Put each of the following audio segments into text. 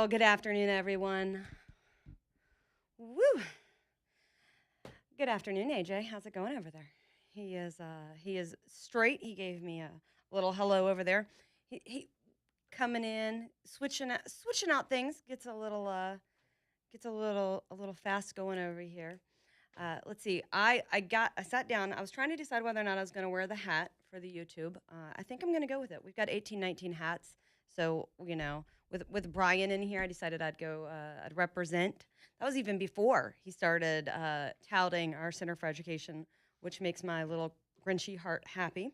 Well, good afternoon, everyone. Woo! Good afternoon, AJ. How's it going over there? He is straight. He gave me a little hello over there. He coming in, switching out things. Gets a little fast going over here. Let's see. I sat down. I was trying to decide whether or not I was going to wear the hat for the YouTube. I think I'm going to go with it. We've got 1819 hats, so with Brian in here, I decided I'd represent. That was even before he started touting our Center for Education, which makes my little Grinchy heart happy.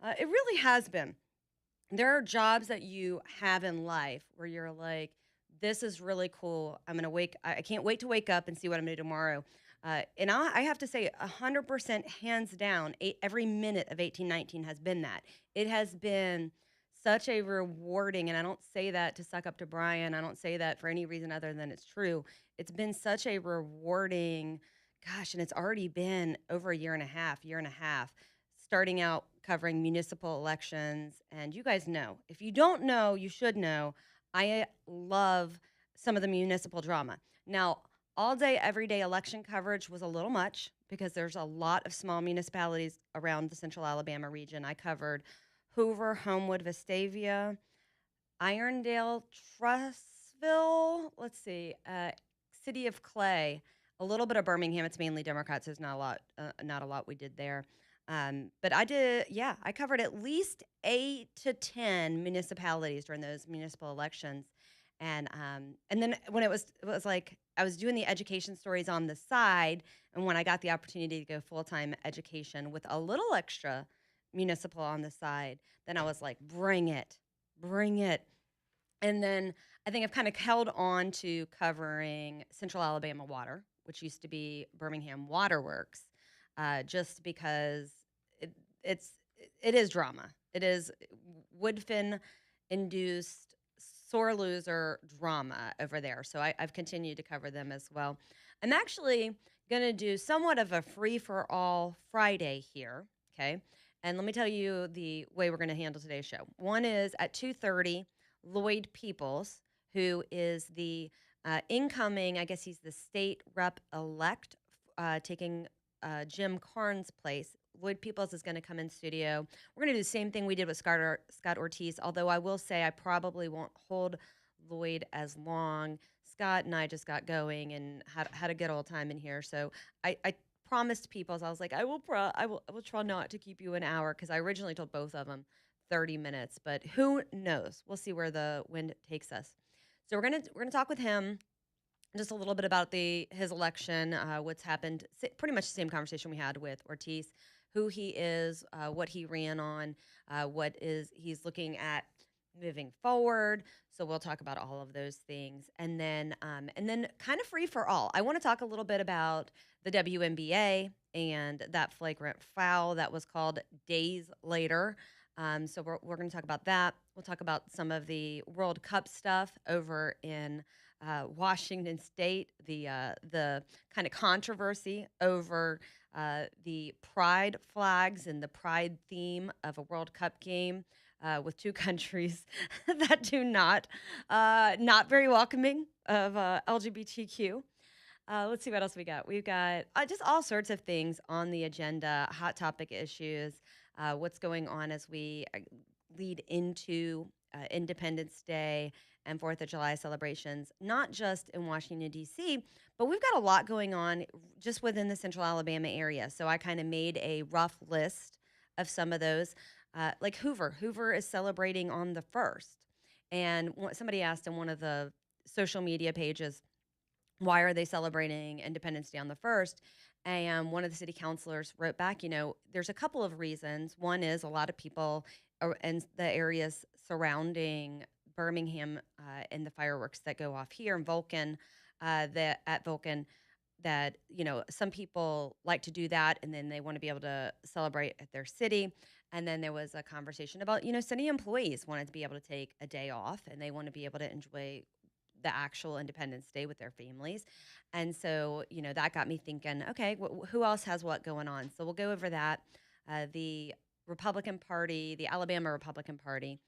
It really has been. There are jobs that you have in life where you're like, this is really cool. I can't wait to wake up and see what I'm gonna do tomorrow. And I have to say, 100% hands down, every minute of 1819 has been that. It has been such a rewarding, and I don't say that to suck up to Brian. I don't say that for any reason other than it's true. It's been such a rewarding, gosh, and it's already been over a year and a half, starting out covering municipal elections. And you guys know, if you don't know, you should know. I love some of the municipal drama. Now, all day, everyday election coverage was a little much because there's a lot of small municipalities around the central Alabama region. I covered Hoover, Homewood, Vestavia, Irondale, Trussville. Let's see, City of Clay, a little bit of Birmingham. It's mainly Democrats. There's not a lot we did there. But I covered at least 8 to 10 municipalities during those municipal elections. And then when it was like I was doing the education stories on the side, and when I got the opportunity to go full time education with a little extra municipal on the side, then I was like, bring it. And then I think I've kind of held on to covering Central Alabama Water, which used to be Birmingham Waterworks, just because it, it's it is drama. It is Woodfin induced sore loser drama over there. So I've continued to cover them as well. I'm actually going to do somewhat of a free for all Friday here. Okay. And let me tell you the way we're going to handle today's show. One is at 2:30, Lloyd Peoples, who is the incoming, I guess he's the state rep elect, taking Jim Carnes' place. Lloyd Peoples is going to come in studio. We're going to do the same thing we did with Scott Ortiz, although I will say I probably won't hold Lloyd as long. Scott and I just got going and had a good old time in here. So I promised Peoples, I was like, I will try not to keep you an hour because I originally told both of them 30 minutes, but who knows? We'll see where the wind takes us. So we're gonna talk with him just a little bit about his election, what's happened, pretty much the same conversation we had with Ortiz, who he is, what he ran on, what is he's looking at moving forward. So we'll talk about all of those things, and then kind of free for all. I want to talk a little bit about the WNBA and that flagrant foul that was called days later. So we're going to talk about that. We'll talk about some of the World Cup stuff over in Washington State, the kind of controversy over the pride flags and the pride theme of a World Cup game with two countries that do not very welcoming of LGBTQ. Let's see what else we got. We've got just all sorts of things on the agenda, hot topic issues, what's going on as we lead into Independence Day and 4th of July celebrations, not just in Washington, D.C., but we've got a lot going on just within the central Alabama area. So I kind of made a rough list of some of those. Like Hoover. Hoover is celebrating on the 1st. And somebody asked in one of the social media pages, why are they celebrating Independence Day on the 1st? And one of the city councilors wrote back, there's a couple of reasons. One is a lot of people in the areas surrounding Birmingham and the fireworks that go off here in Vulcan, at Vulcan, that, some people like to do that and then they want to be able to celebrate at their city. And then there was a conversation about, city employees wanted to be able to take a day off and they want to be able to enjoy the actual Independence Day with their families. And so, that got me thinking, okay, who else has what going on? So we'll go over that. The Republican Party, the Alabama Republican Party,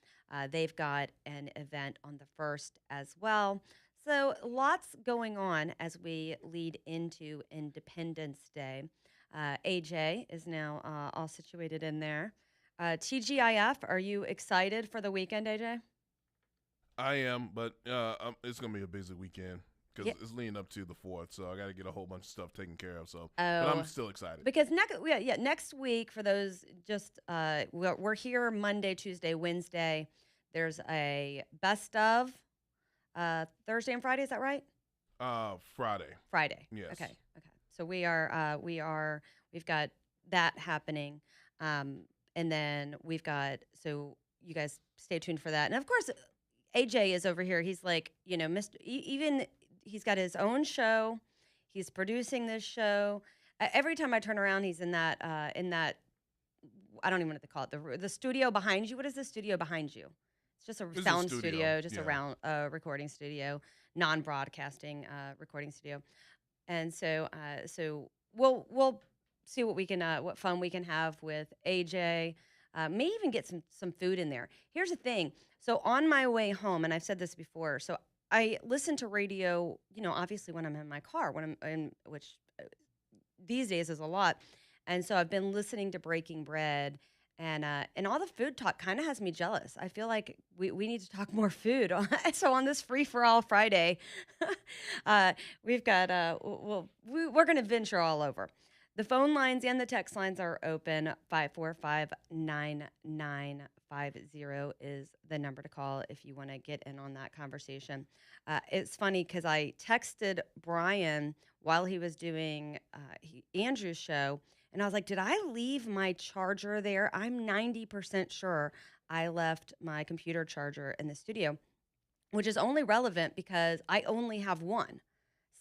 They've got an event on the 1st as well. So lots going on as we lead into Independence Day. AJ is now all situated in there. TGIF, are you excited for the weekend, AJ? I am, but it's gonna be a busy weekend because Yeah. it's leading up to the fourth, so I got to get a whole bunch of stuff taken care of. So, but I'm Oh, still excited. because next week for those just we're here Monday, Tuesday, Wednesday. There's a best of Thursday and Friday. Is that right? Friday, Friday. yes. Okay. Okay. So we've got that happening. Um, and then we've got, so you guys stay tuned for that. And of course, AJ is over here. He's like, Mr. Even he's got his own show. He's producing this show. Every time I turn around, he's in that, I don't even know what to call it. The studio behind you. What is the studio behind you? It's just a This is a sound studio. studio, just a Yeah. round recording studio, non-broadcasting recording studio. And so we'll see what fun we can have with AJ. May even get some food in there. Here's the thing. So on my way home, and I've said this before, so I listen to radio, obviously when I'm in my car, when I'm in, which these days is a lot. And so I've been listening to Breaking Bread, and all the food talk kind of has me jealous. I feel like we need to talk more food. So on this free for all Friday, uh, we've got we're going to venture all over. The phone lines and the text lines are open. 545-9950 is the number to call if you want to get in on that conversation. It's funny because I texted Brian while he was doing Andrew's show, and I was like, did I leave my charger there? I'm 90% sure I left my computer charger in the studio, which is only relevant because I only have one.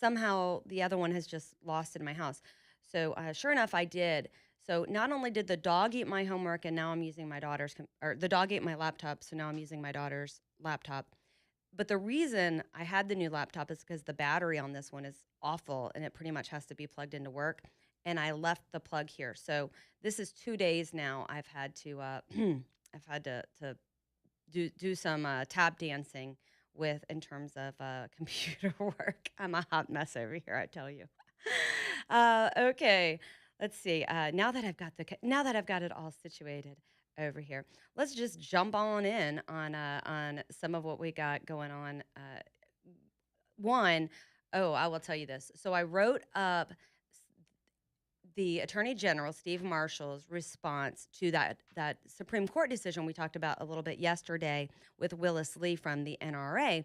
Somehow the other one has just lost in my house. So sure enough, I did. So not only did the dog eat my homework, and now I'm using my daughter's, or the dog ate my laptop, so now I'm using my daughter's laptop. But the reason I had the new laptop is because the battery on this one is awful and it pretty much has to be plugged into work. And I left the plug here. So this is 2 days now. I've had to I've had to do some tap dancing with in terms of computer work. I'm a hot mess over here, I tell you. Okay, let's see. Now that I've got it all situated over here, let's just jump on in on some of what we got going on. One, oh, I will tell you this. So I wrote up the Attorney General Steve Marshall's response to that Supreme Court decision we talked about a little bit yesterday with Willis Lee from the NRA,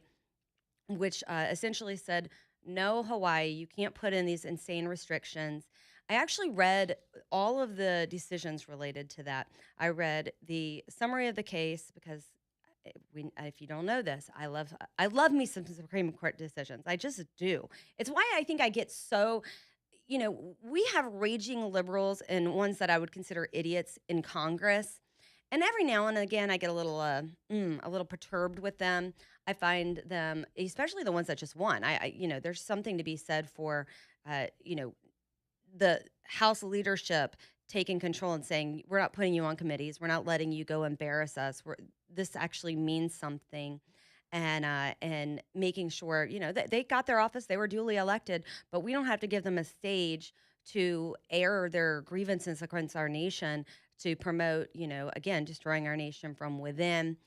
which essentially said, no, Hawaii, you can't put in these insane restrictions. I actually read all of the decisions related to that. I read the summary of the case because if you don't know this, I love me some Supreme Court decisions. I just do. It's why I think I get so, we have raging liberals and ones that I would consider idiots in Congress. And every now and again, I get a little perturbed with them. I find them, especially the ones that just won. There's something to be said for, uh, you know, the House leadership taking control and saying, we're not putting you on committees. We're not letting you go embarrass us. This actually means something. And making sure, that they got their office, they were duly elected, but we don't have to give them a stage to air their grievances against our nation to promote, again, destroying our nation from within.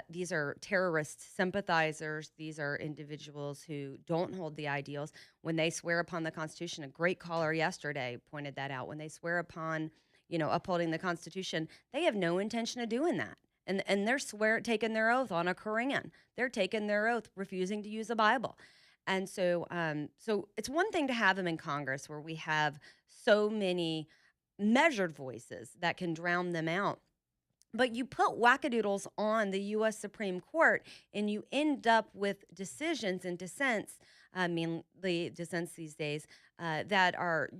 These are terrorist sympathizers. These are individuals who don't hold the ideals. When they swear upon the Constitution, a great caller yesterday pointed that out. When they swear upon, upholding the Constitution, they have no intention of doing that. And they're taking their oath on a Koran. They're taking their oath refusing to use a Bible. And so it's one thing to have them in Congress where we have so many measured voices that can drown them out. But you put wackadoodles on the U.S. Supreme Court, and you end up with decisions and dissents. I mean, the dissents these days that are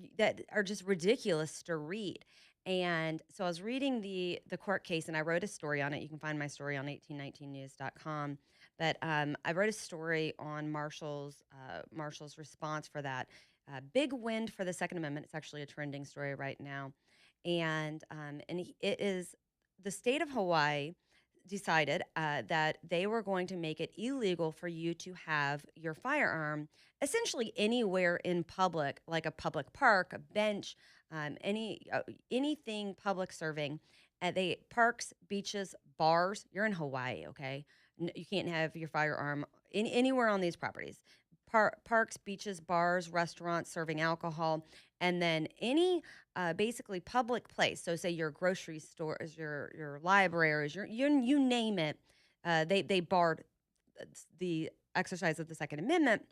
just ridiculous to read. And so I was reading the court case, and I wrote a story on it. You can find my story on 1819news.com. But I wrote a story on Marshall's response for that. Big win for the Second Amendment. It's actually a trending story right now, and it is the state of Hawaii decided that they were going to make it illegal for you to have your firearm essentially anywhere in public, like a public park, a bench, anything public serving. They parks, beaches, bars. You're in Hawaii, okay? You can't have your firearm anywhere on these properties. Parks, beaches, bars, restaurants serving alcohol, and then any basically public place. So, say your grocery stores, your libraries, you name it. They barred the exercise of the Second Amendment.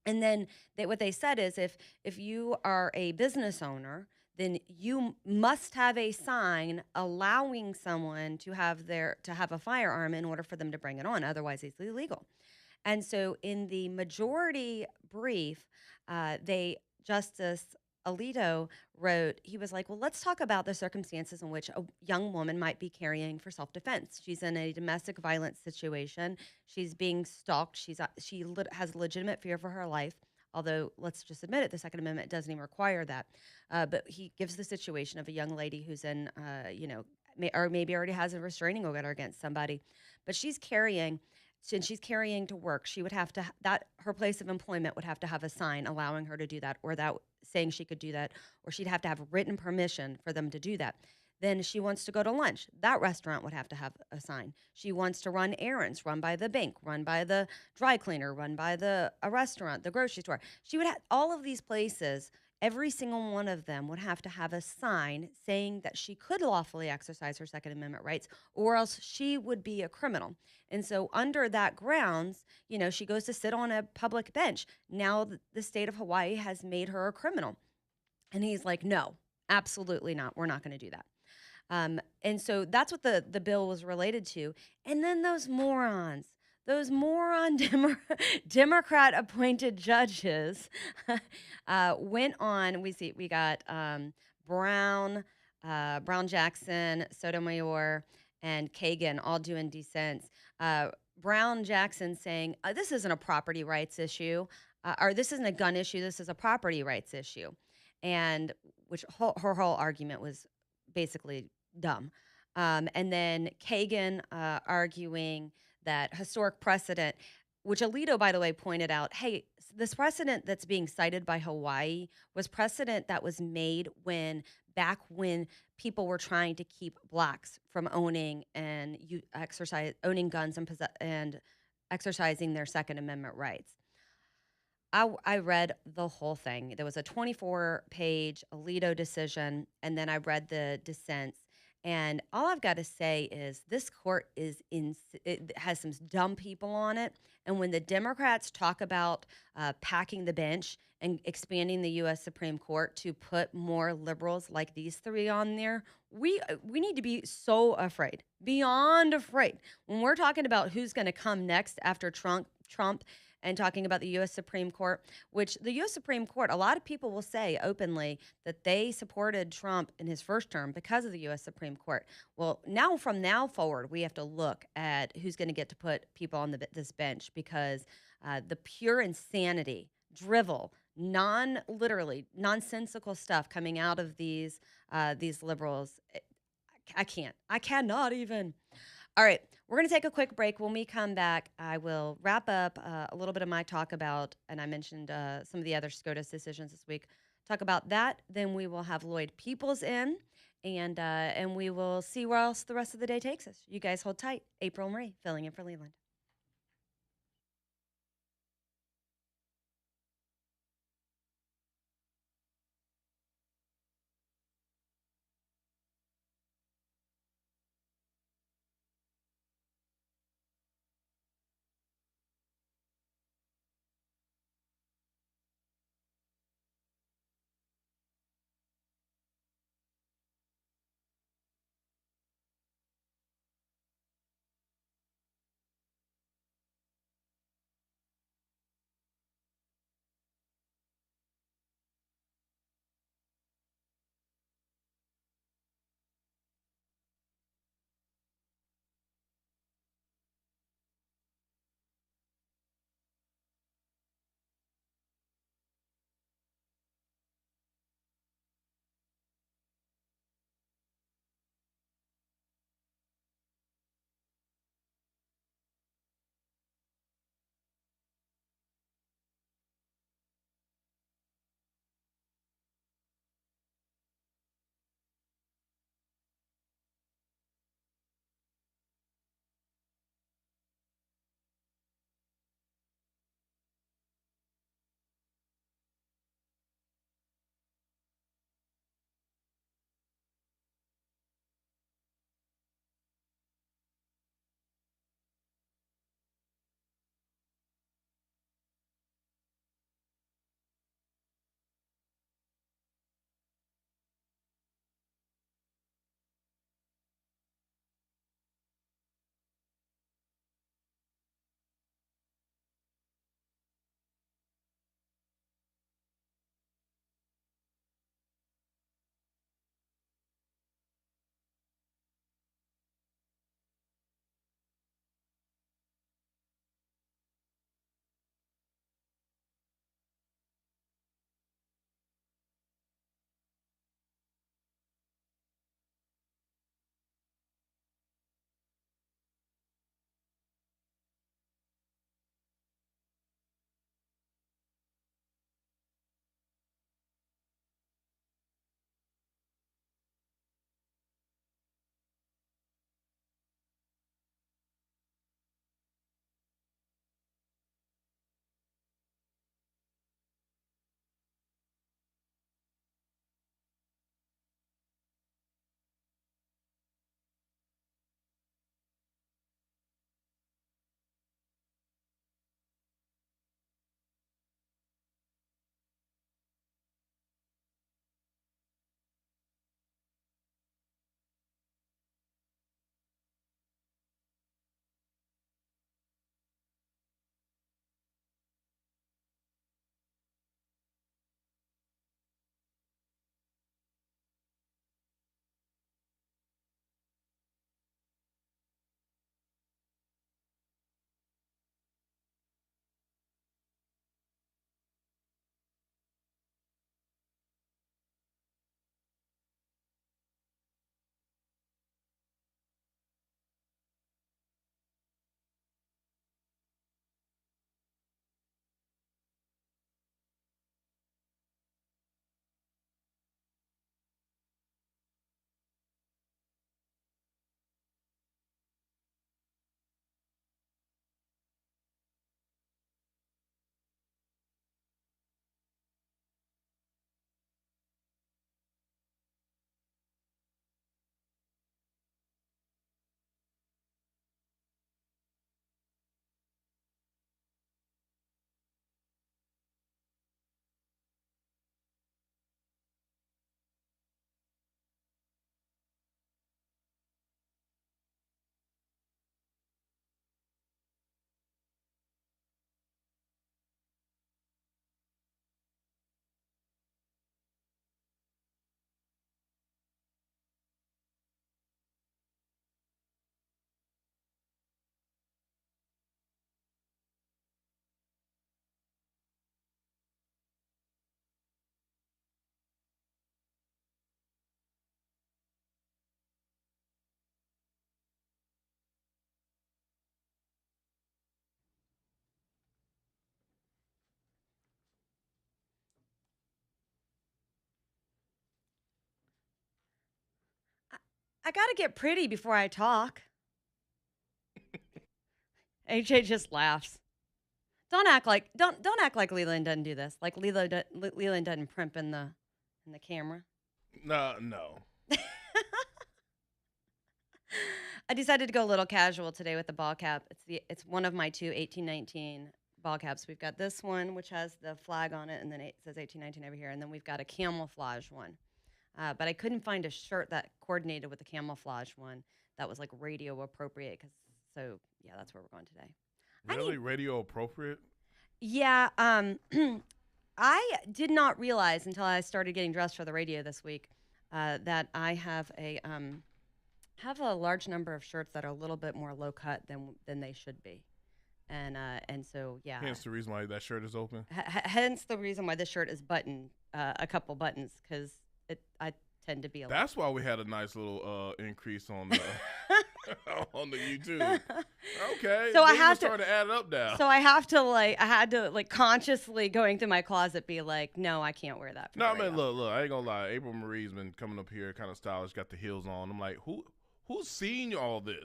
And then what they said is if you are a business owner, then you must have a sign allowing someone to have a firearm in order for them to bring it on. Otherwise, it's illegal. And so, in the majority brief, they Justice Alito wrote. He was like, "Well, let's talk about the circumstances in which a young woman might be carrying for self-defense. She's in a domestic violence situation. She's being stalked. Has legitimate fear for her life." Although, let's just admit it, the Second Amendment doesn't even require that. But he gives the situation of a young lady who's in, or maybe already has a restraining order against somebody, but since she's carrying to work, she would have to that her place of employment would have to have a sign allowing her to do that, or that saying she could do that, or she'd have to have written permission for them to do that. Then she wants to go to lunch. That restaurant would have to have a sign. She wants to run errands, run by the bank, run by the dry cleaner, run by a restaurant, the grocery store. She would have all of these places. Every single one of them would have to have a sign saying that she could lawfully exercise her Second Amendment rights, or else she would be a criminal. And so, under that grounds, she goes to sit on a public bench. Now, the state of Hawaii has made her a criminal. And he's like, no, absolutely not. We're not going to do that. And so that's what the bill was related to. And then those moron Democrat appointed judges went on. We got Brown Jackson, Sotomayor, and Kagan all doing dissents. Brown Jackson saying, this isn't a property rights issue, or this isn't a gun issue, this is a property rights issue. And which her whole argument was basically dumb. And then Kagan arguing that historic precedent, which Alito, by the way, pointed out, hey, this precedent that's being cited by Hawaii was precedent that was made back when people were trying to keep blacks from owning guns and exercising their Second Amendment rights. I read the whole thing. There was a 24-page Alito decision, and then I read the dissents. And all I've got to say is this court it has some dumb people on it. And when the Democrats talk about packing the bench and expanding the U.S. Supreme Court to put more liberals like these three on there, we need to be so afraid, beyond afraid. When we're talking about who's going to come next after Trump and talking about the U.S. Supreme Court, which the U.S. Supreme Court, a lot of people will say openly that they supported Trump in his first term because of the U.S. Supreme Court. Well, from now forward, we have to look at who's going to get to put people on this bench, because the pure insanity, drivel, literally nonsensical stuff coming out of these liberals, I cannot even. All right, we're going to take a quick break. When we come back, I will wrap up a little bit of my talk about, and I mentioned some of the other SCOTUS decisions this week, talk about that. Then we will have Lloyd Peoples in, and we will see where else the rest of the day takes us. You guys hold tight. April Marie, filling in for Leland. I gotta get pretty before I talk. AJ just laughs. Don't act like Leland doesn't do this. Like Leland doesn't primp in the camera. No. I decided to go a little casual today with the ball cap. It's one of my two 1819 ball caps. We've got this one which has the flag on it, and then it says 1819 over here, and then we've got a camouflage one. But I couldn't find a shirt that coordinated with the camouflage one that was like radio appropriate. So yeah, that's where we're going today. Really, radio appropriate? Yeah. I did not realize until I started getting dressed for the radio this week that I have a large number of shirts that are a little bit more low cut than they should be, and so yeah. Hence the reason why that shirt is open. Hence the reason why this shirt is buttoned a couple buttons, because I tend to be a. That's why we had a nice little increase on the on the YouTube. Okay, so I have to start to add it up now. So I had to consciously going through my closet be like, no, I can't wear that. No, I mean, look, I ain't gonna lie. April Marie's been coming up here kind of stylish, got the heels on. I'm like, who's seen all this?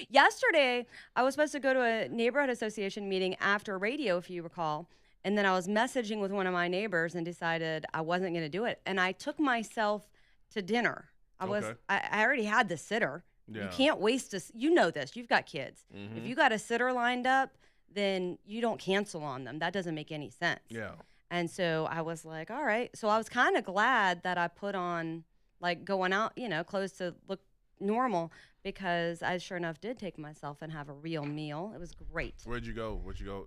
Yesterday, I was supposed to go to a neighborhood association meeting after radio, if you recall. And then I was messaging with one of my neighbors and decided I wasn't going to do it. And I took myself to dinner. I already had the sitter. Yeah. You can't waste you know this. You've got kids. Mm-hmm. If you got a sitter lined up, then you don't cancel on them. That doesn't make any sense. Yeah. And so I was like, all right. So I was kind of glad that I put on going out, clothes to look normal, because I sure enough did take myself and have a real meal. It was great. Where'd you go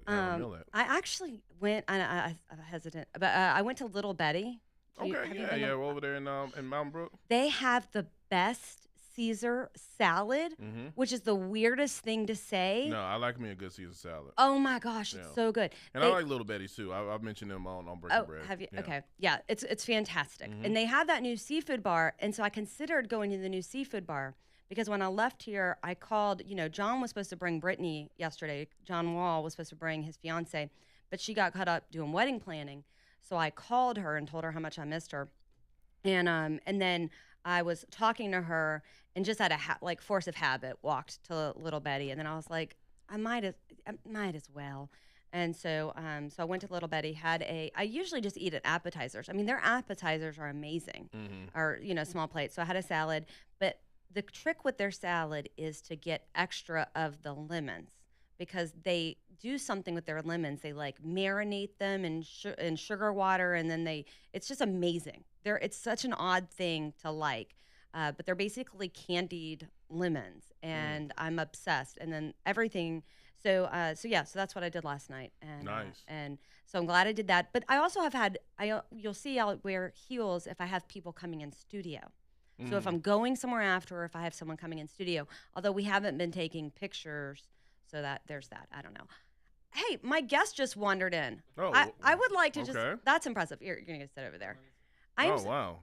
have a meal at? I actually went, I'm hesitant, but I went to Little Betty. Okay, yeah, we're over there in Mountain Brook. They have the best Caesar salad, which is the weirdest thing to say. No, I like me a good Caesar salad. Oh my gosh, it's so good. And I like Little Betty too. I've mentioned them on Breaking Bread. Have you? Yeah. Okay, yeah, it's fantastic. And they have that new seafood bar, and so I considered going to the new seafood bar, because when I left here, I called. John was supposed to bring Brittany yesterday. John Wall was supposed to bring his fiance, but she got caught up doing wedding planning. So I called her and told her how much I missed her, and then I was talking to her and just out of force of habit walked to Little Betty, and then I was like, I might as well. And so I went to Little Betty, I usually just eat at appetizers. I mean, their appetizers are amazing, or small plates. So I had a salad, but the trick with their salad is to get extra of the lemons, because they do something with their lemons. They marinate them in sugar water, and then it's just amazing. It's such an odd thing to like, but they're basically candied lemons, and I'm obsessed. And then everything. So that's what I did last night. And, nice. And so I'm glad I did that. But I also have had, you'll see I'll wear heels if I have people coming in studio. So if I'm going somewhere after, or if I have someone coming in studio, although we haven't been taking pictures, so that there's that. I don't know. Hey, my guest just wandered in. Oh, I would like to just, that's impressive. You're going to sit over there. Wow.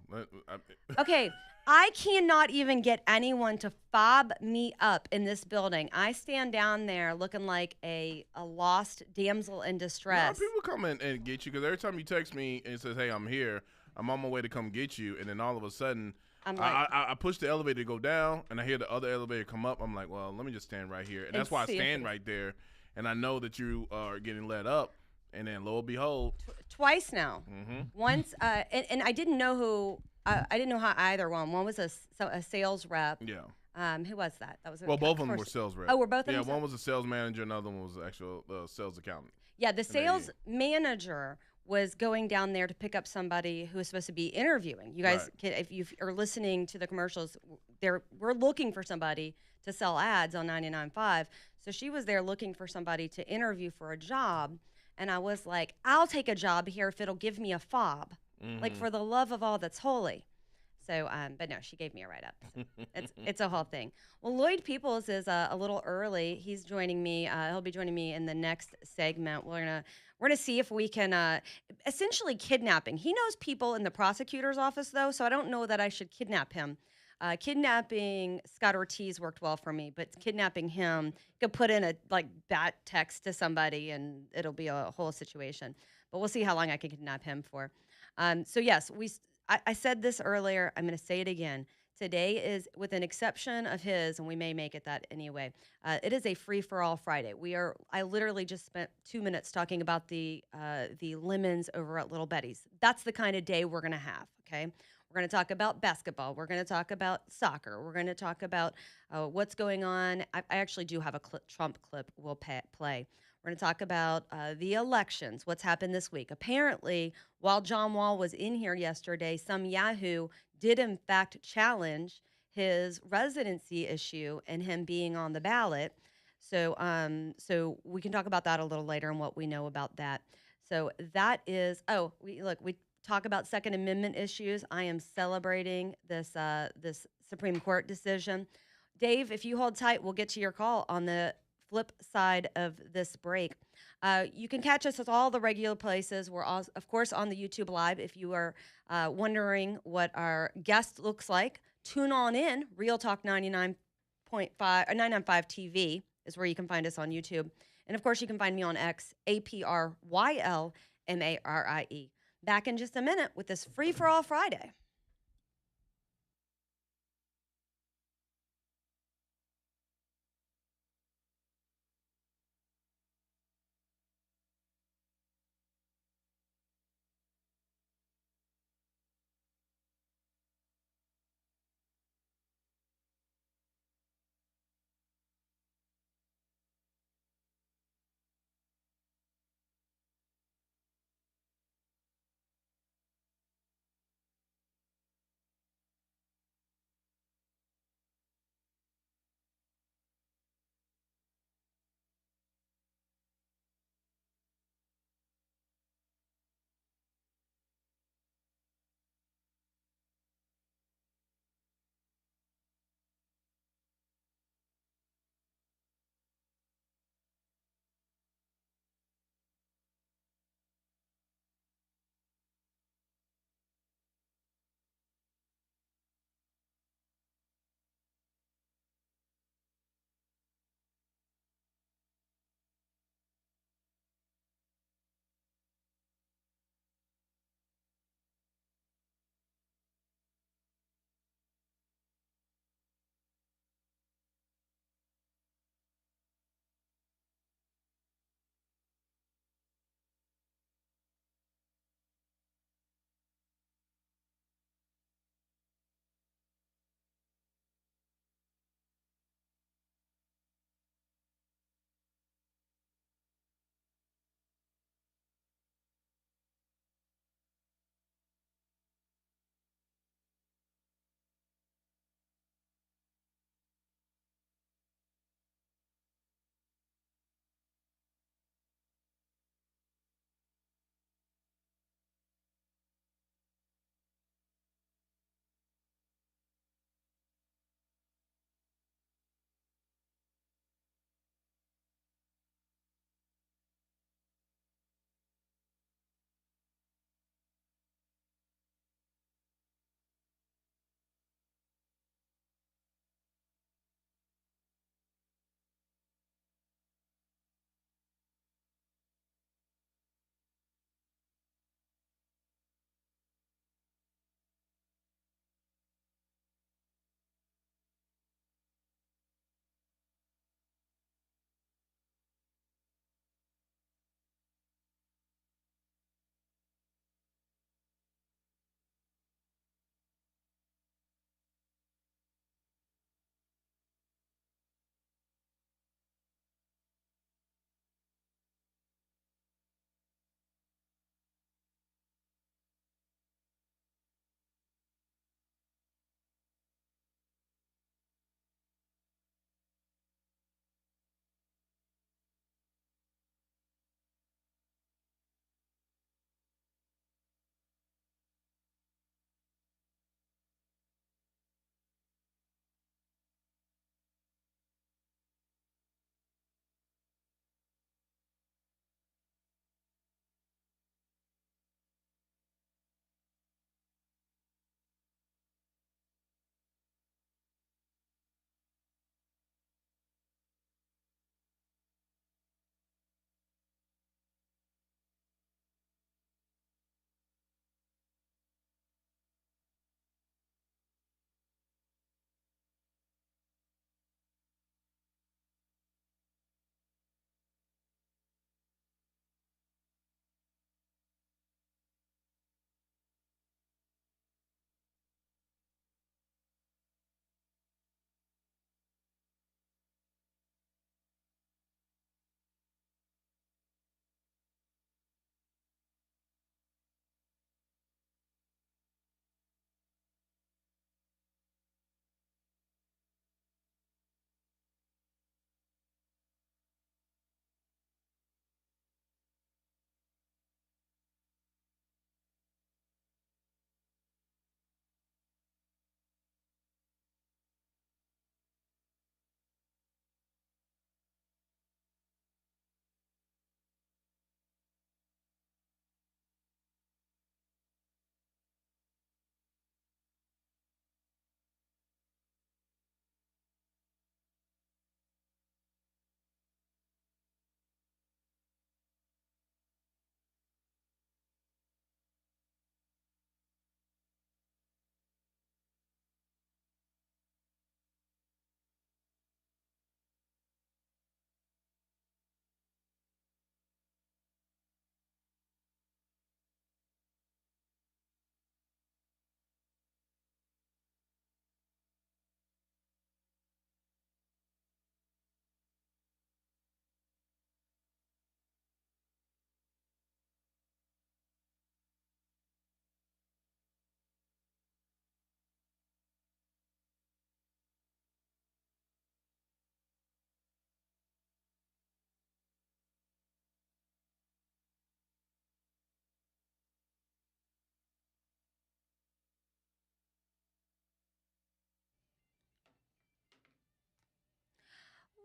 Okay. I cannot even get anyone to fob me up in this building. I stand down there looking like a lost damsel in distress. No, people come in and get you, because every time you text me and it says, hey, I'm here, I'm on my way to come get you, and then all of a sudden, I push the elevator to go down, and I hear the other elevator come up. I'm like, well, let me just stand right here. And that's why I stand right there, and I know that you are getting let up. And then, lo and behold. Twice now. Once, and I didn't know who, I didn't know how either one. One was a sales rep. Yeah. Who was that? That was both of them were sales reps. Oh, were both of them? Yeah, one was a sales manager, another one was the actual sales accountant. Yeah, the sales manager was going down there to pick up somebody who was supposed to be interviewing. You guys, if you are listening to the commercials, we're looking for somebody to sell ads on 99.5. So she was there looking for somebody to interview for a job. And I was like, I'll take a job here if it'll give me a fob, for the love of all that's holy. So, but no, she gave me a write-up. So it's a whole thing. Well, Lloyd Peoples is a little early. He's joining me. He'll be joining me in the next segment. We're gonna see if we can essentially kidnapping. He knows people in the prosecutor's office, though, so I don't know that I should kidnap him. Kidnapping Scott Ortiz worked well for me, but kidnapping him, you could put in a bat text to somebody and it'll be a whole situation. But we'll see how long I can kidnap him for. So yes, I said this earlier. I'm going to say it again. Today is, with an exception of his, and we may make it that anyway. It is a free for all Friday. I literally just spent 2 minutes talking about the lemons over at Little Betty's. That's the kind of day we're gonna have. Okay, we're gonna talk about basketball. We're gonna talk about soccer. We're gonna talk about what's going on. I actually do have a Trump clip we'll play. We're going to talk about the elections, what's happened this week. Apparently, while John Wall was in here yesterday, some Yahoo did in fact challenge his residency issue and him being on the ballot. So we can talk about that a little later and what we know about that. So that is, we talk about Second Amendment issues. I am celebrating this Supreme Court decision. Dave, if you hold tight, we'll get to your call on the flip side of this break. You can catch us at all the regular places. We're, of course, on the YouTube Live. If you are wondering what our guest looks like, tune on in. Real Talk 99.5 or 995 TV is where you can find us on YouTube. And, of course, you can find me on X, APRYLMARIE. Back in just a minute with this Free for All Friday.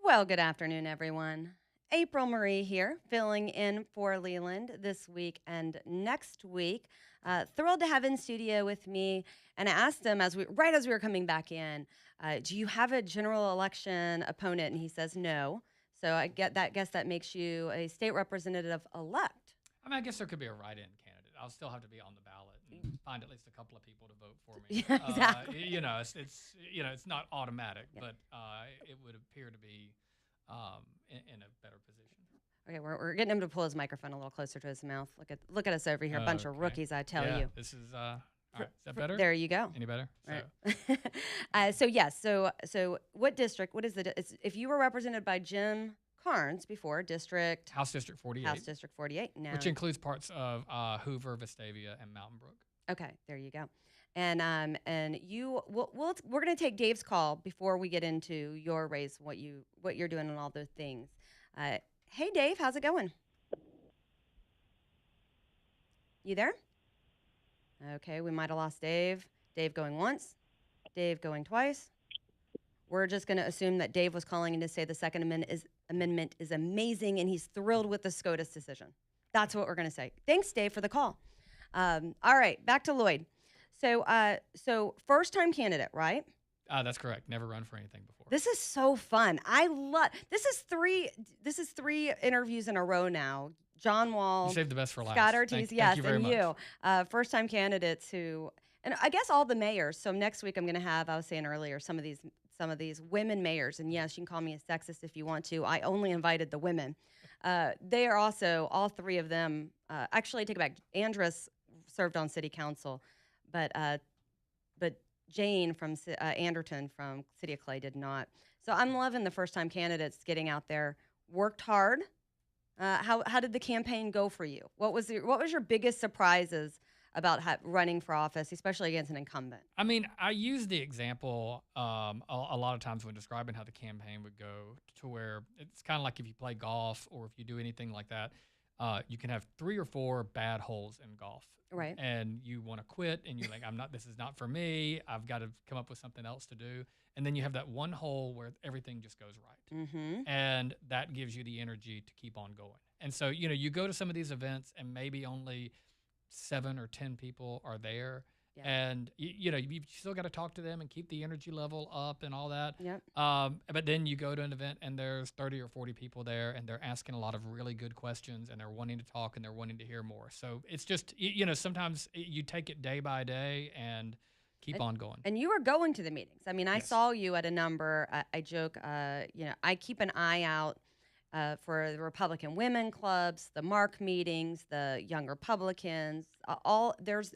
Well, good afternoon, everyone. April Marie here, filling in for Leland this week and next week. Thrilled to have in studio with me, and I asked him right as we were coming back in, do you have a general election opponent? And he says no. So guess that makes you a state representative elect. I mean, I guess there could be a write-in candidate. I'll still have to be on the ballot and find at least a couple of people to vote for me. Yeah, exactly. It's not automatic, Yeah. but it would appear to be in a better position. Okay, we're getting him to pull his microphone a little closer to his mouth. Look at us over here, a bunch of Okay. rookies, I tell Yeah, you. This is all right. Is that better? There you go. Any better? Right. So yes. So what district? What is if you were represented by Jim Carnes before House District 48. House District 48 now. Which includes parts of Hoover, Vestavia, and Mountain Brook. Okay, there you go. And we're going to take Dave's call before we get into your race, what you're doing, and all those things. Hey, Dave, how's it going? You there? Okay, we might have lost Dave. Dave going once, Dave going twice. We're just going to assume that Dave was calling in to say the Second Amendment is amazing and he's thrilled with the SCOTUS decision. That's what we're going to say. Thanks, Dave, for the call. All right, back to Lloyd. So first-time candidate, right? That's correct. Never run for anything before. This is so fun. This is three interviews in a row now. John Wall, You saved the best for last. Scott Ortiz, Thank yes, you very and much. you, first-time candidates who, and I guess all the mayors. So next week I'm going to have, I was saying earlier, some of these women mayors, and yes, you can call me a sexist if you want to. I only invited the women. They are also, all three of them. Actually, I take it back. Andrus served on city council, but Jane from Anderton from City of Clay did not. So I'm loving the first-time candidates getting out there. Worked hard. How did the campaign go for you? What was your biggest surprises about running for office, especially against an incumbent? I mean, I use the example a lot of times when describing how the campaign would go, to where it's kind of like if you play golf or if you do anything like that, you can have 3 or 4 bad holes in golf. Right. And you want to quit and you're like, this is not for me. I've got to come up with something else to do. And then you have that one hole where everything just goes right. Mm-hmm. And that gives you the energy to keep on going. And so, you go to some of these events and maybe only 7 or 10 people are there. Yeah. And, you've still got to talk to them and keep the energy level up and all that. Yep. But then you go to an event and there's 30 or 40 people there and they're asking a lot of really good questions and they're wanting to talk and they're wanting to hear more. So it's just, sometimes you take it day by day and keep on going. And you were going to the meetings. I mean, I Yes. saw you at a number. I joke, I keep an eye out for the Republican women clubs, the MARC meetings, the Young Republicans,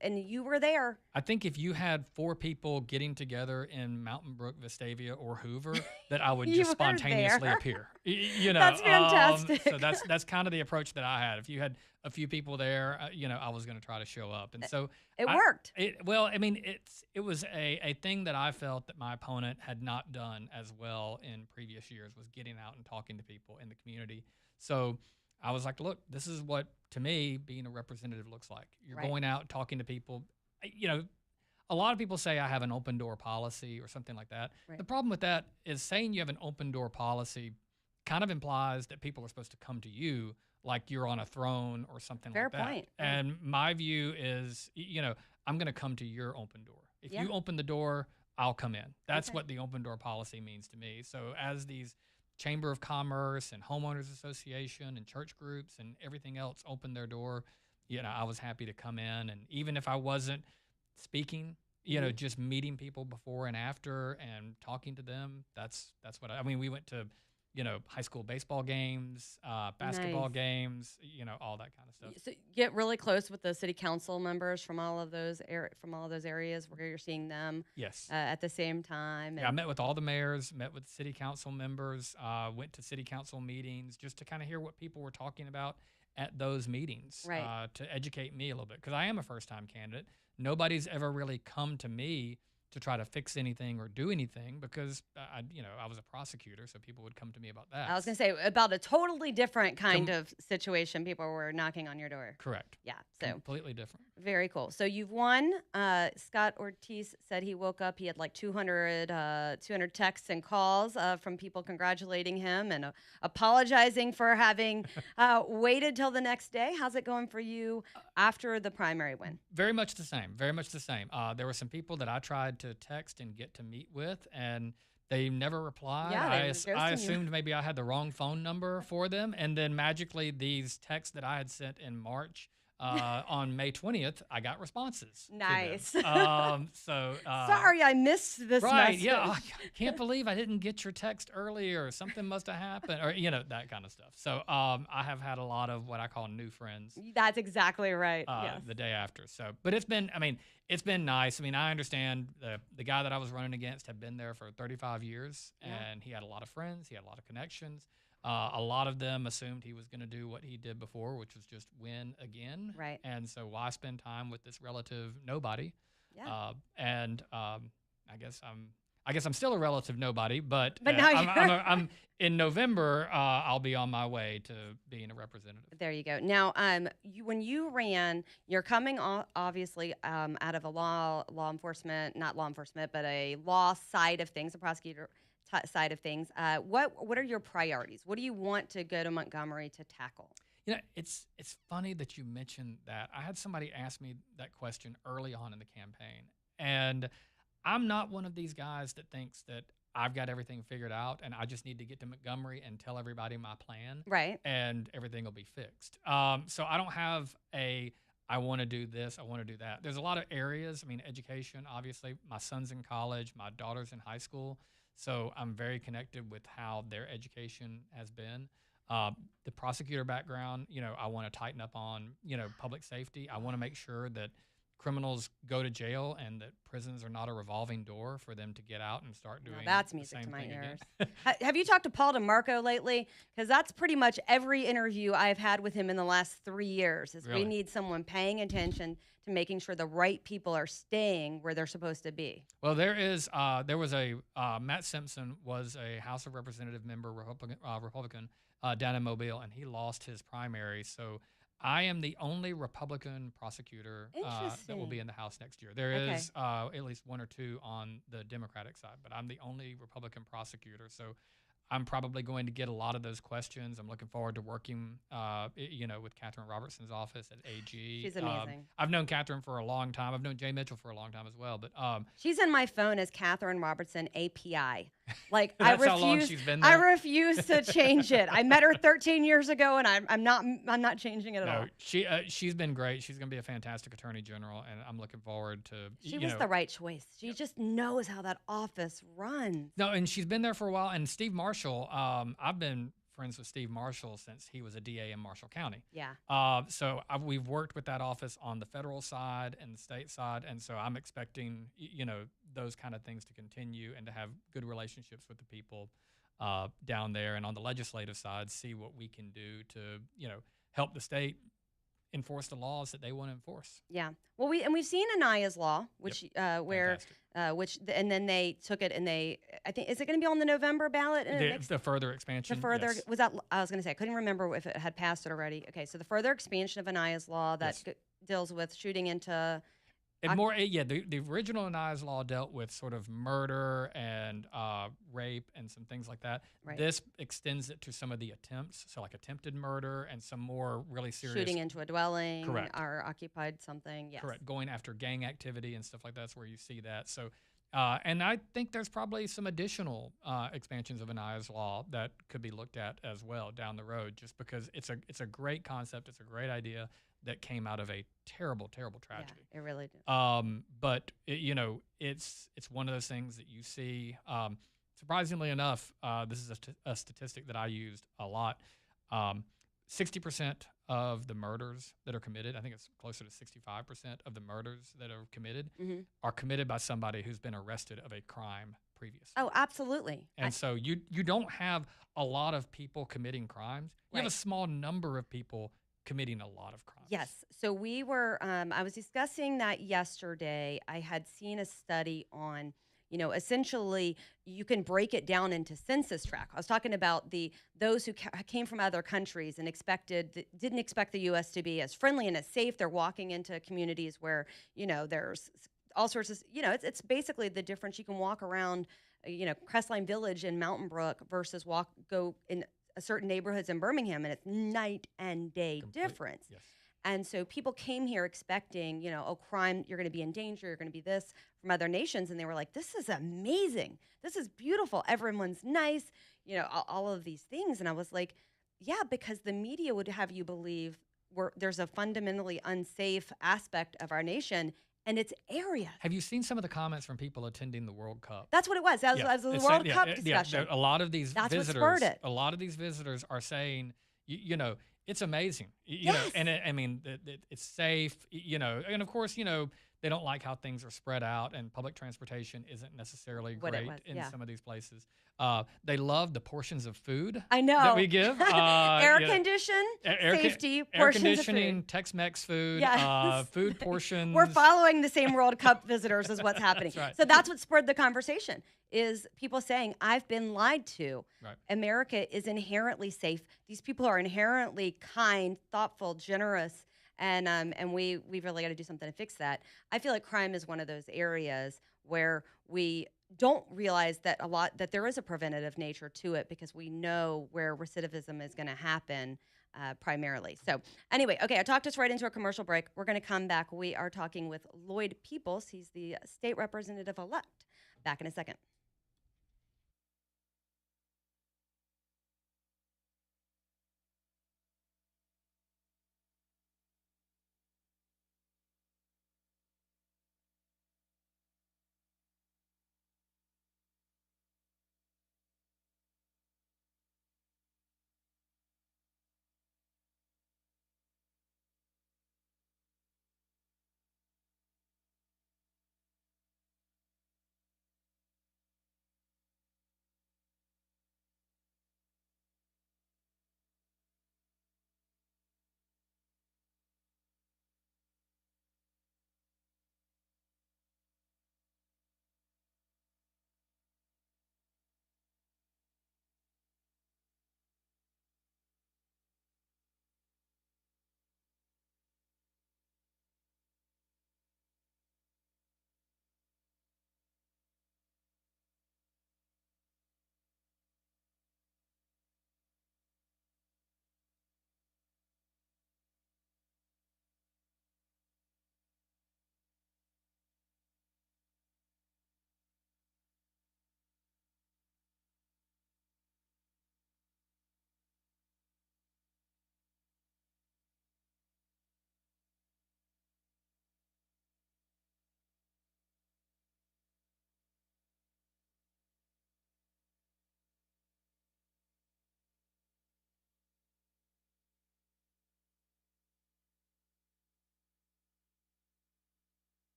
and you were there. I think if you had 4 people getting together in Mountain Brook, Vestavia, or Hoover, that I would You just were spontaneously there. appear. That's fantastic. So that's kind of the approach that I had. If you had a few people there, I was going to try to show up, and so It worked. It was a thing that I felt that my opponent had not done as well in previous years, was getting out and talking to people in the community. So I was like, look, this is what, to me, being a representative looks like. You're Right. going out talking to people. A lot of people say I have an open door policy or something like that. Right. The problem with that is saying you have an open door policy kind of implies that people are supposed to come to you like you're on a throne or something Fair like that. point. And my view is, I'm going to come to your open door. If Yeah. you open the door, I'll come in. That's Okay. what the open door policy means to me. So as these Chamber of Commerce and Homeowners Association and church groups and everything else open their door, I was happy to come in. And even if I wasn't speaking, Mhm. just meeting people before and after and talking to them, that's what we went to, high school baseball games, basketball Nice. games, all that kind of stuff. So get really close with the city council members from all of those areas where you're seeing them Yes. at the same time. Yeah, I met with all the mayors, met with city council members, went to city council meetings just to kind of hear what people were talking about at those meetings, Right. to educate me a little bit, because I am a first-time candidate. Nobody's ever really come to me to try to fix anything or do anything because I was a prosecutor, so people would come to me about that. I was going to say about a totally different kind of situation. People were knocking on your door. Correct. Yeah. So completely different. Very cool. So you've won. Scott Ortiz said he woke up. He had like 200 texts and calls from people congratulating him and apologizing for having waited till the next day. How's it going for you after the primary win? Very much the same. Very much the same. There were some people that I tried to text and get to meet with, and they never replied. Yeah, I assumed maybe I had the wrong phone number for them, and then magically these texts that I had sent in March on May 20th, I got responses. Nice. Sorry, I missed this right, message. yeah. I can't believe I didn't get your text earlier. Something must have happened, or that kind of stuff. So I have had a lot of what I call new friends. That's exactly right. Yes. The day after. So, but it's been nice. I mean, I understand the guy that I was running against had been there for 35 years, and he had a lot of friends. He had a lot of connections. A lot of them assumed he was going to do what he did before, which was just win again. Right. And so why spend time with this relative nobody? Yeah. I guess I'm still a relative nobody, but now I'm in November. I'll be on my way to being a representative. There you go. Now, when you ran, you're coming obviously out of a not law enforcement, but a law side of things, a prosecutor side of things. What are your priorities? What do you want to go to Montgomery to tackle? It's funny that you mentioned that. I had somebody ask me that question early on in the campaign, and I'm not one of these guys that thinks that I've got everything figured out and I just need to get to Montgomery and tell everybody my plan, right? And everything will be fixed. So I don't have I want to do this, I want to do that. There's a lot of areas. I mean, education, obviously. My son's in college, my daughter's in high school. So I'm very connected with how their education has been. The prosecutor background, I want to tighten up on, public safety. I want to make sure that criminals go to jail and that prisons are not a revolving door for them to get out and start doing that's the music same to my thing ears. again. Have you talked to Paul DeMarco lately? Because that's pretty much every interview I've had with him in the last 3 years is Really? We need someone paying attention to making sure the right people are staying where they're supposed to be. Well, there was Matt Simpson was a House of Representative member, Republican down in Mobile, and he lost his primary. So I am the only Republican prosecutor that will be in the House next year. There is at least one or two on the Democratic side, but I'm the only Republican prosecutor. So I'm probably going to get a lot of those questions. I'm looking forward to working, with Catherine Robertson's office at AG. She's amazing. I've known Catherine for a long time. I've known Jay Mitchell for a long time as well. But she's in my phone as Catherine Robertson API. Like that's how long she's been there. I refuse to change it. I met her 13 years ago, and I'm not changing it at all. She's been great. She's going to be a fantastic attorney general, and I'm looking forward to. She was the right choice. She just knows how that office runs. No, and she's been there for a while. And Steve Marshall, I've been friends with Steve Marshall since he was a DA in Marshall County. Yeah. So we've worked with that office on the federal side and the state side, and so I'm expecting those kind of things to continue and to have good relationships with the people down there, and on the legislative side, see what we can do to help the state enforce the laws that they want to enforce. Yeah. Well, we've seen Anaya's law, which and then they took it and I think, is it going to be on the November ballot? The further expansion. Yes. Was that? I was going to say I couldn't remember if it had passed it already. Okay, so the further expansion of Anaya's law that deals with shooting into. The original Anaya's law dealt with sort of murder and rape and some things like that. Right. This extends it to some of the attempts, so like attempted murder and some more really serious shooting into a dwelling, correct, or occupied something. Yes, correct. Going after gang activity and stuff like that's where you see that. So, and I think there's probably some additional expansions of Anaya's law that could be looked at as well down the road, just because it's a great concept, it's a great idea that came out of a terrible, terrible tragedy. Yeah, it really did. But it's one of those things that you see. Surprisingly enough, this is a statistic that I used a lot. 60% of the murders that are committed, I think it's closer to 65% of the murders that are committed, are committed by somebody who's been arrested of a crime previously. Oh, absolutely. And so you don't have a lot of people committing crimes. You have a small number of people committing a lot of crimes. Yes. So we were, I was discussing that yesterday. I had seen a study on, essentially you can break it down into census tract. I was talking about those who came from other countries and didn't expect the U.S. to be as friendly and as safe. They're walking into communities where, there's all sorts of, it's basically the difference. You can walk around, Crestline Village in Mountain Brook versus go in certain neighborhoods in Birmingham, and it's night and day difference. Yes. And so people came here expecting, crime, you're going to be in danger, you're going to be this from other nations. And they were like, this is amazing. This is beautiful. Everyone's nice, all of these things. And I was like, yeah, because the media would have you believe there's a fundamentally unsafe aspect of our nation. And it's area. Have you seen some of the comments from people attending the World Cup? That's what it was. That was the World Cup discussion. A lot of these That's visitors, what spurred it. A lot of these visitors are saying, it's amazing. Yes. And it's safe. And of course, they don't like how things are spread out, and public transportation isn't necessarily great in some of these places. They love the portions of food that we give. Air condition, safety, air portions conditioning, of food. Tex-Mex food, Yes. food portions. We're following the same World Cup visitors is what's happening. That's right. So that's what spurred the conversation, is people saying, I've been lied to. Right. America is inherently safe. These people are inherently kind, thoughtful, generous, and we really got to do something to fix that. I feel like crime is one of those areas where we don't realize that there is a preventative nature to it, because we know where recidivism is going to happen primarily. So anyway, okay, I talked us right into a commercial break. We're going to come back. We are talking with Lloyd Peoples. He's the state representative-elect. Back in a second.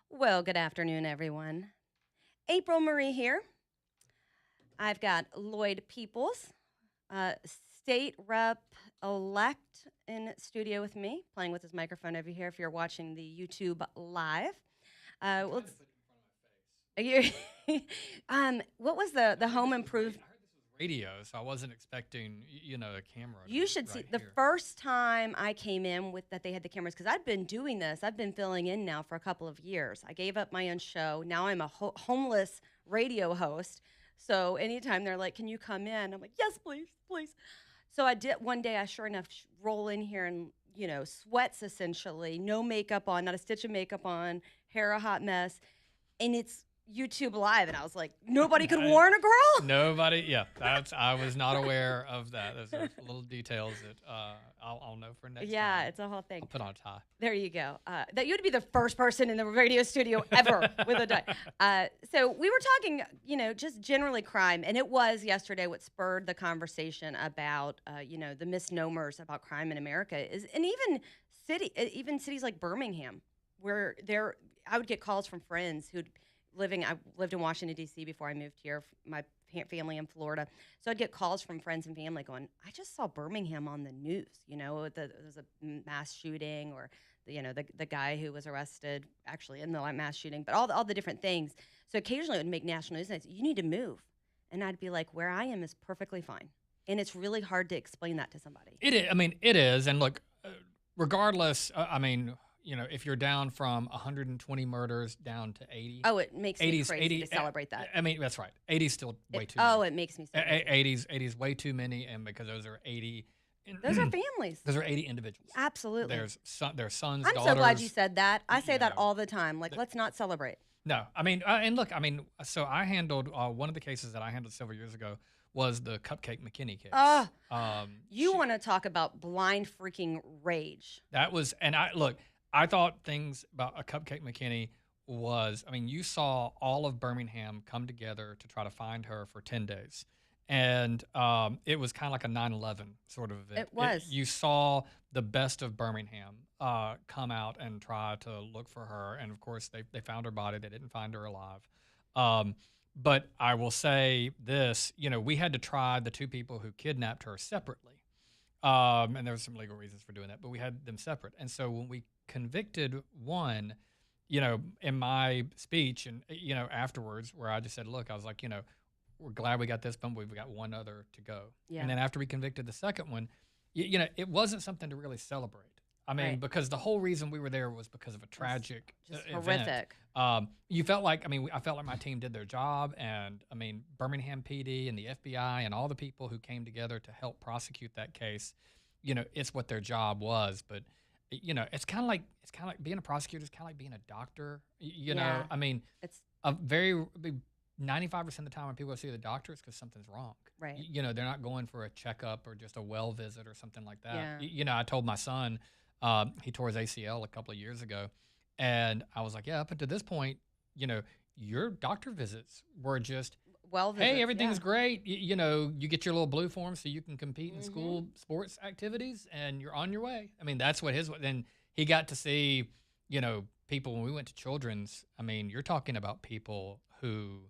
Well, good afternoon, everyone. April Marie here. I've got Lloyd Peoples, state rep elect in studio with me, playing with his microphone over here if you're watching the YouTube live. What was the home improvement? Radio, so I wasn't expecting, a camera. You should see the first time I came in with that they had the cameras, because I've been doing this. I've been filling in now for a couple of years. I gave up my own show. Now I'm a homeless radio host. So anytime they're like, "Can you come in?" I'm like, "Yes, please, please." So I did one day. I sure enough roll in here and sweats essentially, no makeup on, not a stitch of makeup on, hair a hot mess, and it's YouTube live, and I was like, nobody could warn a girl? Nobody, yeah. I was not aware of that. Those are little details that I'll know for next time. Yeah, it's a whole thing. I'll put on a tie. There you go. That you'd be the first person in the radio studio ever with a tie. So we were talking, just generally crime, and it was yesterday what spurred the conversation about, the misnomers about crime in America is, and even cities like Birmingham, where I would get calls from friends I lived in Washington, D.C. before I moved here, my family in Florida. So I'd get calls from friends and family going, "I just saw Birmingham on the news. There was a mass shooting, or the guy who was arrested actually in the mass shooting, but all the different things." So occasionally it would make national news, and I'd say, "You need to move." And I'd be like, "Where I am is perfectly fine." And it's really hard to explain that to somebody. It is. I mean, it is. And look, regardless, if you're down from 120 murders down to 80. Oh, it makes me crazy to celebrate that. I mean, that's right. 80's still way too many. Oh, it makes me sad. 80's way too many, and because those are 80. Those are families. Those are 80 individuals. Absolutely. There's sons, I'm daughters. so glad you said that. I say that all the time. Like, let's not celebrate. No. I mean, and look, so I handled, one of the cases that I handled several years ago was the Cupcake McKinney case. You want to talk about blind freaking rage. That was, and I thought things about a Cupcake McKinney was, you saw all of Birmingham come together to try to find her for 10 days. And it was kind of like a 9/11 sort of event. It was. You saw the best of Birmingham come out and try to look for her. And, of course, they found her body. They didn't find her alive. But I will say this, we had to try the two people who kidnapped her separately. And there were some legal reasons for doing that, but we had them separate. And so when we convicted one, in my speech and, afterwards, where I just said, look, I was like, we're glad we got this, but we've got one other to go. Yeah. And then after we convicted the second one, it wasn't something to really celebrate. Because the whole reason we were there was because of a tragic just event. Horrific. You felt like, I felt like my team did their job, and Birmingham PD and the FBI and all the people who came together to help prosecute that case, it's what their job was. But, it's kind of like being a prosecutor is kind of like being a doctor. Yeah. It's a very 95% of the time when people go see the doctor, it's because something's wrong. Right. They're not going for a checkup or just a well visit or something like that. Yeah. I told my son, he tore his ACL a couple of years ago, and I was like, yeah, up until this point, your doctor visits were just, hey, everything's great. You get your little blue form so you can compete in school sports activities, and you're on your way. That's what then he got to see, people when we went to children's. You're talking about people who,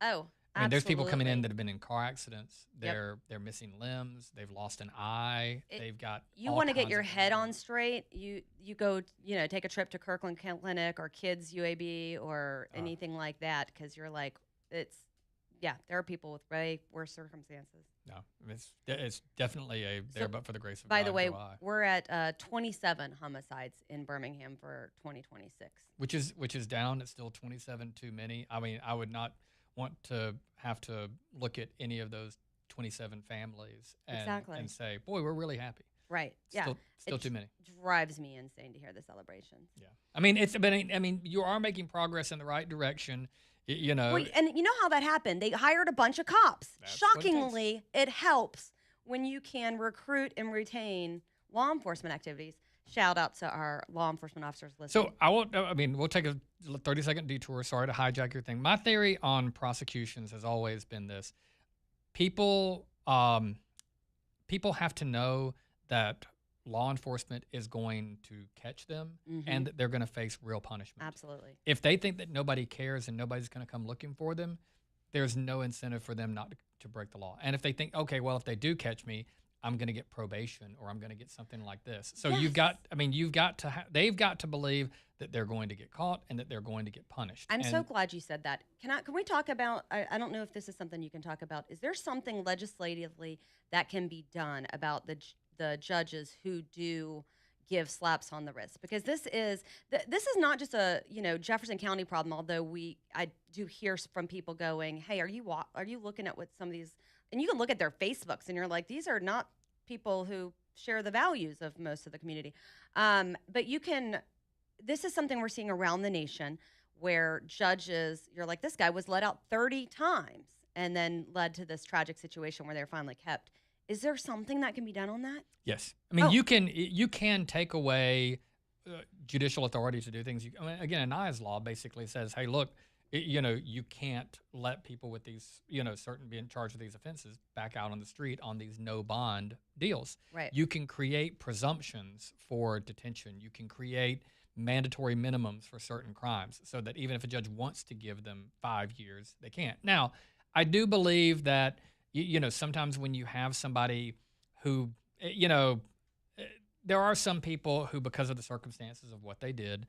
there's people coming in that have been in car accidents. They're missing limbs. They've lost an eye. They've got. You want to get your head on straight. You go take a trip to Kirkland Clinic or Kids UAB or anything like that, because you're like, there are people with way worse circumstances. No, it's definitely but for the grace of God. By the way, we're at 27 homicides in Birmingham for 2026. Which is down. It's still 27 too many. I would not want to have to look at any of those 27 families and say, boy, we're really happy. Right. Still too many. Drives me insane to hear the celebrations. Yeah. You are making progress in the right direction. Well, and you know how that happened? They hired a bunch of cops. Shockingly, it helps when you can recruit and retain law enforcement activities. Shout out to our law enforcement officers listening. So we'll take a 30-second detour. Sorry to hijack your thing. My theory on prosecutions has always been this: people have to know that law enforcement is going to catch them and that they're going to face real punishment. Absolutely. If they think that nobody cares and nobody's going to come looking for them, there's no incentive for them not to break the law. And if they think, okay, well, if they do catch me, I'm going to get probation or I'm going to get something like this. So they've got to believe that they're going to get caught and that they're going to get punished. I'm so glad you said that. Can we talk about, I don't know if this is something you can talk about. Is there something legislatively that can be done about the judges who do give slaps on the wrist? Because this is not just a Jefferson County problem, although I do hear from people going, hey, are you looking at what some of these, and you can look at their Facebooks and you're like, these are not people who share the values of most of the community. But this is something we're seeing around the nation where judges, you're like, this guy was let out 30 times and then led to this tragic situation where they're finally kept. Is there something that can be done on that? Yes. I mean, you can take away judicial authority to do things. Again, Anaya's law basically says, hey, look, you can't let people with these, certain being charged with these offenses back out on the street on these no bond deals. Right. You can create presumptions for detention. You can create mandatory minimums for certain crimes so that even if a judge wants to give them 5 years, they can't. Now, I do believe that, sometimes when you have somebody who, there are some people who, because of the circumstances of what they did,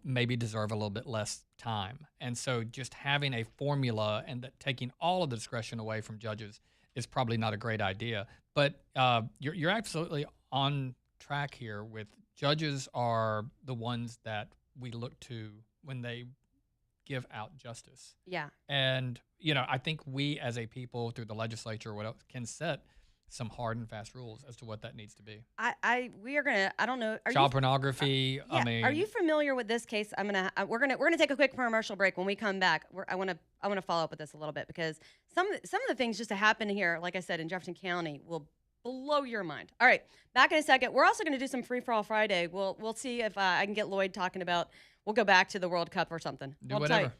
maybe deserve a little bit less time. And so just having a formula and that taking all of the discretion away from judges is probably not a great idea. But you're absolutely on track here with judges are the ones that we look to when they give out justice. Yeah. And, I think we as a people through the legislature or what else can set some hard and fast rules as to what that needs to be. I don't know. Child pornography. Yeah. Are you familiar with this case? We're gonna take a quick commercial break. When we come back, I want to follow up with this a little bit because some of the things just to happen here, like I said, in Jefferson County will blow your mind. All right, back in a second. We're also going to do some Free for All Friday. We'll see if I can get Lloyd talking about. We'll go back to the World Cup or something. Do whatever.